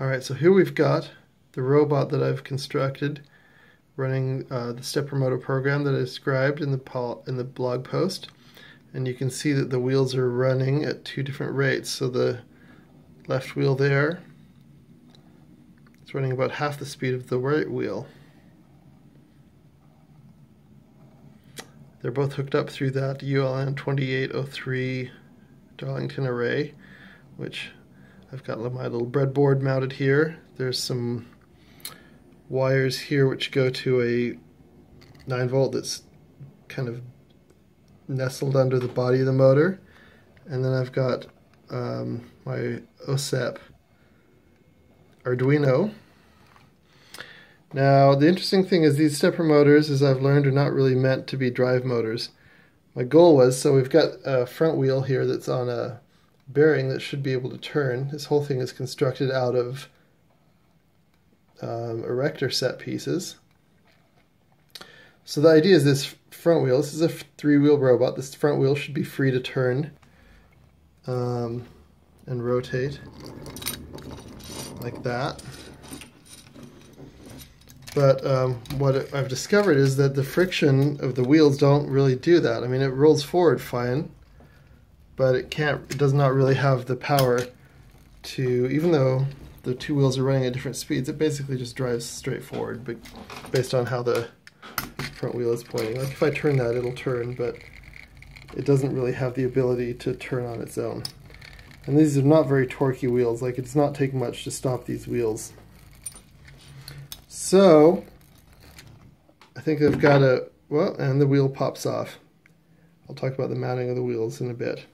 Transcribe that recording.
Alright, so here we've got the robot that I've constructed running the stepper motor program that I described in the blog post. And you can see that the wheels are running at two different rates. So the left wheel there is running about half the speed of the right wheel. They're both hooked up through that ULN 2803 Darlington array, which I've got my little breadboard mounted here. There's some wires here which go to a 9-volt that's kind of nestled under the body of the motor. And then I've got my OSEP Arduino. Now the interesting thing is these stepper motors, as I've learned, are not really meant to be drive motors. My goal was, so we've got a front wheel here that's on a bearing that should be able to turn. This whole thing is constructed out of erector set pieces. So the idea is this front wheel, this is a 3-wheel robot, this front wheel should be free to turn and rotate like that. But what I've discovered is that the friction of the wheels don't really do that. I mean, it rolls forward fine, but it does not really have the power to, even though the two wheels are running at different speeds, it basically just drives straight forward, but based on how the front wheel is pointing. Like if I turn that, it'll turn, but it doesn't really have the ability to turn on its own. And these are not very torquey wheels, like it's not taking much to stop these wheels. So, I think I've got well, and the wheel pops off. I'll talk about the mounting of the wheels in a bit.